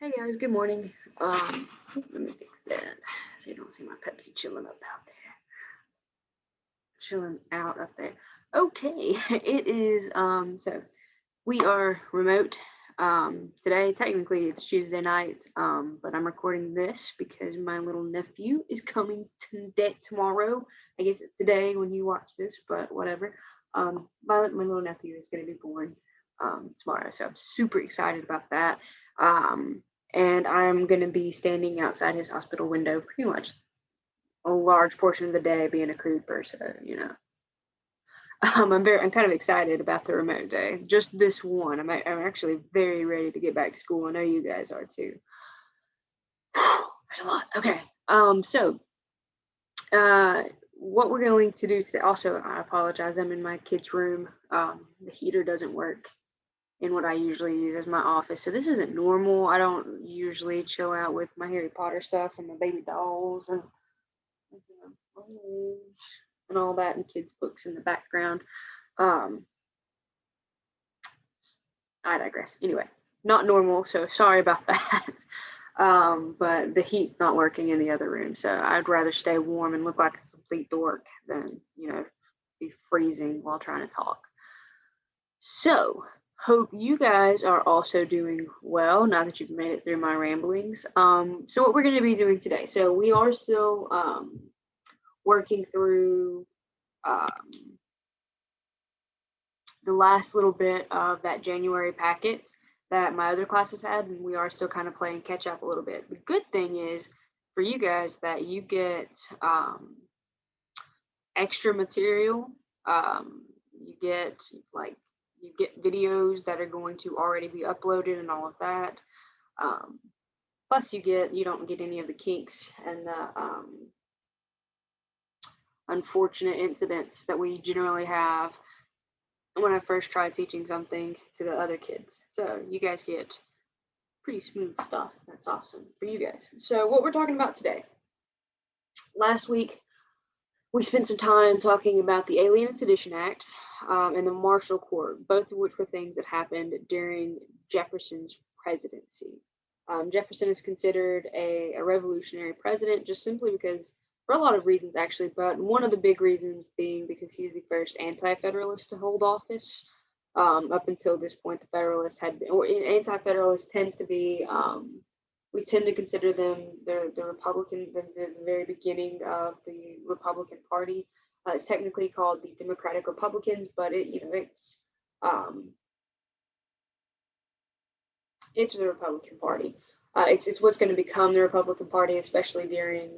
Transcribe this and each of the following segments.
Hey guys, good morning. Let me fix that so you don't see my Pepsi chilling up out there. Chilling out up there. Okay, it is so we are remote today. Technically it's Tuesday night, but I'm recording this because my little nephew is coming tomorrow. I guess it's today when you watch this, but whatever. My little nephew is gonna be born tomorrow, so I'm super excited about that. Um, and I'm gonna be standing outside his hospital window pretty much a large portion of the day being a creeper, so I'm kind of excited about the remote day. Just this one. I'm actually very ready to get back to school. I know you guys are too. There's a lot. Okay. So what we're going to do today. Also, I apologize. I'm in my kid's room. The heater doesn't work in what I usually use as my office. So this isn't normal. I don't usually chill out with my Harry Potter stuff and my baby dolls and and all that and kids' books in the background. Um, I digress. Anyway, not normal, so sorry about that. But the heat's not working in the other room, so I'd rather stay warm and look like a complete dork than, be freezing while trying to talk. So, hope you guys are also doing well now that you've made it through my ramblings. So what we're going to be doing today. So we are still working through um, the last little bit of that January packet that my other classes had, and we are still kind of playing catch up a little bit. The good thing is for you guys that you get extra material. You get like you get videos that are going to already be uploaded and all of that. Um, Plus, you don't get any of the kinks and the unfortunate incidents that we generally have when I first tried teaching something to the other kids. So you guys get pretty smooth stuff. That's awesome for you guys. So what we're talking about today. Last week, we spent some time talking about the Alien and Sedition Acts and the Marshall Court, both of which were things that happened during Jefferson's presidency. Jefferson is considered a revolutionary president just simply because, for a lot of reasons actually, but one of the big reasons being because he's the first anti-federalist to hold office. Up until this point, the Federalists had been, or anti-federalist tends to be, we tend to consider them the Republican, the very beginning of the Republican Party. It's technically called the Democratic Republicans, but it's the Republican Party. It's what's going to become the Republican Party, especially during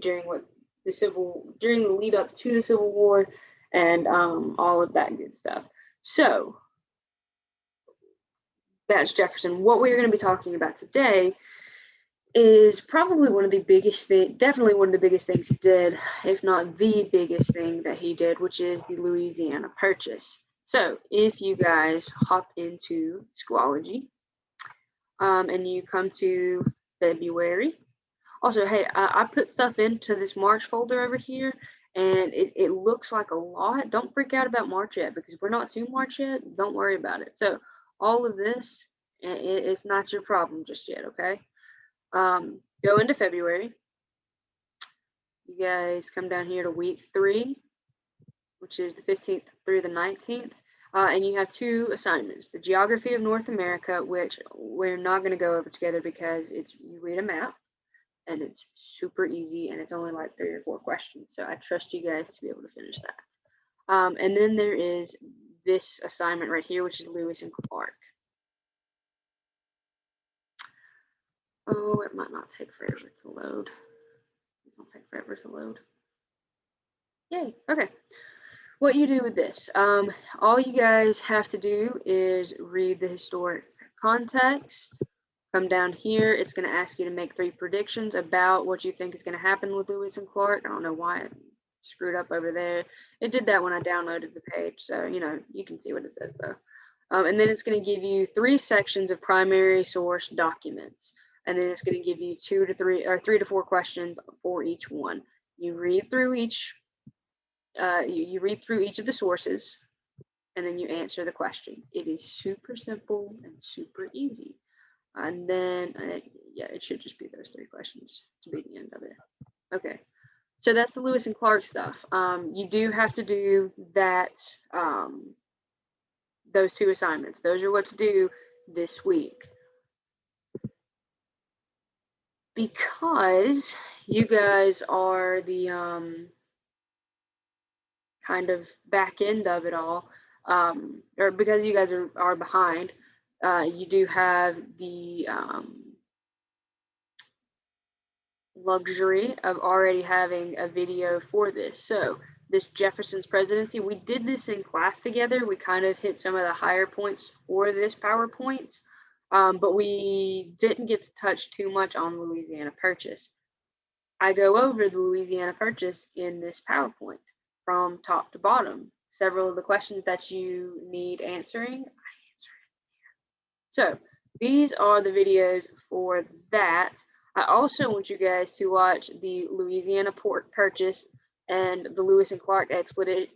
during the lead up to the Civil War and all of that good stuff. So that's Jefferson. What we're going to be talking about today is probably definitely one of the biggest things he did, if not the biggest thing that he did, which is the Louisiana Purchase. So if you guys hop into Schoology and you come to February, also, hey, I put stuff into this March folder over here, and it looks like a lot. Don't freak out about March yet because we're not to March yet. Don't worry about it. So all of this, it's not your problem just yet, okay? Go into February. You guys come down here to week 3, which is the 15th through the 19th. And you have 2 assignments. The Geography of North America, which we're not going to go over together because you read a map and it's super easy and it's only like 3 or 4 questions. So I trust you guys to be able to finish that. And then there is this assignment right here, which is Lewis and Clark. Oh, it might not take forever to load. It won't take forever to load. Yay, okay. What you do with this, all you guys have to do is read the historic context. Come down here, it's going to ask you to make 3 predictions about what you think is going to happen with Lewis and Clark. I don't know why it screwed up over there. It did that when I downloaded the page, so you can see what it says though. And then it's going to give you 3 sections of primary source documents, and then it's going to give you 3 to 4 questions for each one. You read through each. You read through each of the sources, and then you answer the questions. It is super simple and super easy. And then, yeah, it should just be those 3 questions to be the end of it. Okay, so that's the Lewis and Clark stuff. You do have to do that, those 2 assignments. Those are what to do this week. Because you guys are the kind of back end of it all, or because you guys are behind, you do have the luxury of already having a video for this. So this Jefferson's presidency, we did this in class together. We kind of hit some of the higher points for this PowerPoint, but we didn't get to touch too much on Louisiana Purchase. I go over the Louisiana Purchase in this PowerPoint from top to bottom. Several of the questions that you need answering, I answer it here. So these are the videos for that. I also want you guys to watch the Louisiana Purchase and the Lewis and Clark Expedition.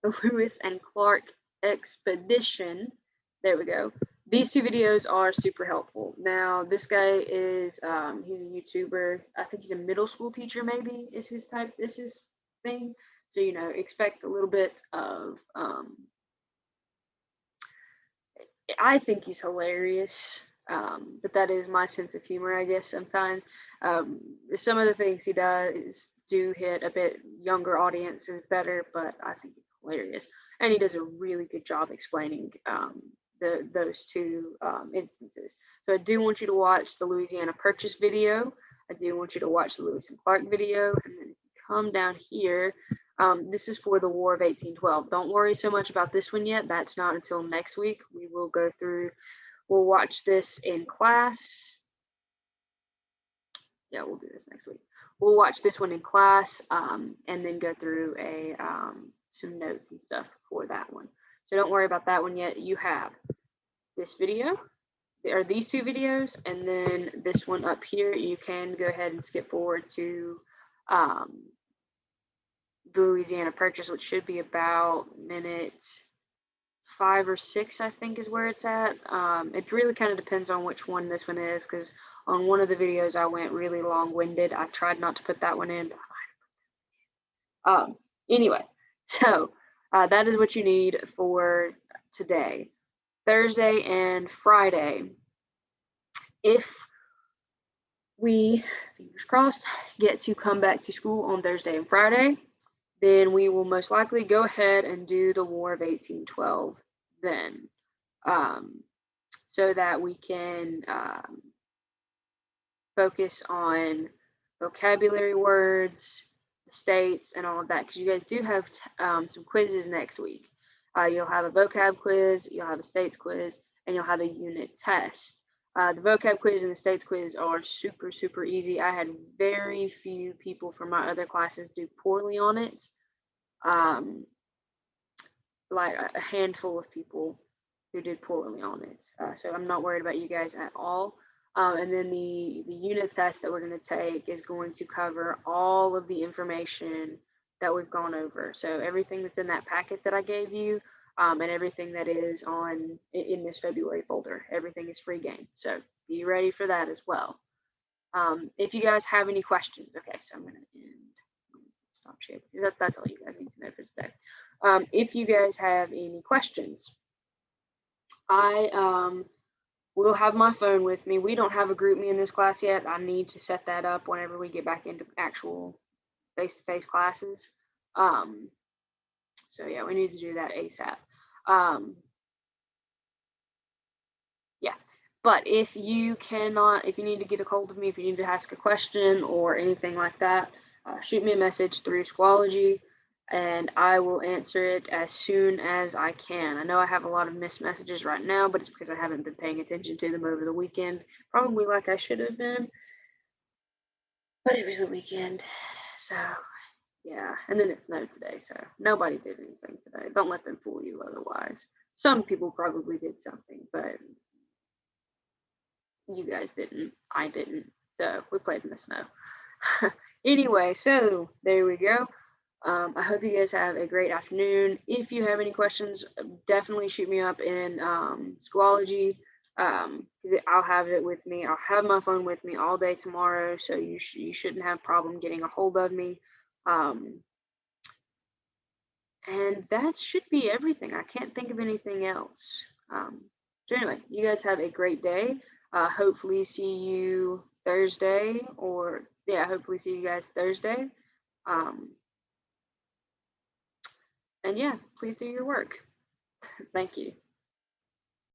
The Lewis and Clark Expedition. There we go. These 2 videos are super helpful. Now, this guy is, he's a YouTuber. I think he's a middle school teacher, maybe, is his thing. So, you know, expect a little bit of, I think he's hilarious, but that is my sense of humor, I guess, sometimes. Some of the things he does do hit a bit younger audiences better, but I think it's hilarious. And he does a really good job explaining those 2 instances. So I do want you to watch the Louisiana Purchase video. I do want you to watch the Lewis and Clark video. And then if you come down here, this is for the War of 1812. Don't worry so much about this one yet. That's not until next week. We will go through, we'll watch this in class. Yeah, we'll do this next week. We'll watch this one in class, and then go through some notes and stuff for that one. So don't worry about that one yet. You have this video, or these 2 videos, and then this one up here. You can go ahead and skip forward to the Louisiana Purchase, which should be about minute 5 or 6, I think is where it's at. It really kind of depends on which one this one is, because on one of the videos I went really long-winded. I tried not to put that one in, but anyway, so that is what you need for today. Thursday and Friday, if we, fingers crossed, get to come back to school on Thursday and Friday, then we will most likely go ahead and do the War of 1812 then, so that we can focus on vocabulary words, the states, and all of that, because you guys do have some quizzes next week. You'll have a vocab quiz, you'll have a states quiz, and you'll have a unit test. The vocab quiz and the states quiz are super, super easy. I had very few people from my other classes do poorly on it. Like a handful of people who did poorly on it. So I'm not worried about you guys at all. And then the unit test that we're going to take is going to cover all of the information that we've gone over. So everything that's in that packet that I gave you, and everything that is in this February folder, everything is free game. So be ready for that as well. If you guys have any questions, okay, so I'm going to stop sharing because that's all you guys need to know for today. If you guys have any questions, I will have my phone with me. We don't have a group me in this class yet. I need to set that up whenever we get back into actual face-to-face classes. So yeah, we need to do that ASAP. Yeah, but if you need to get a hold of me, if you need to ask a question or anything like that, shoot me a message through Schoology, and I will answer it as soon as I can. I know I have a lot of missed messages right now, but it's because I haven't been paying attention to them over the weekend, probably like I should have been. But it was the weekend, so yeah. And then it snowed today, so nobody did anything today. Don't let them fool you otherwise. Some people probably did something, but you guys didn't. I didn't. So we played in the snow. Anyway, so there we go. I hope you guys have a great afternoon. If you have any questions, definitely shoot me up in Schoology. I'll have it with me. I'll have my phone with me all day tomorrow, so you shouldn't have problem getting a hold of me. Um, and that should be everything. I can't think of anything else. So anyway, you guys have a great day. Hopefully see you Thursday, or yeah, hopefully see you guys Thursday. Um, and yeah, please do your work. Thank you.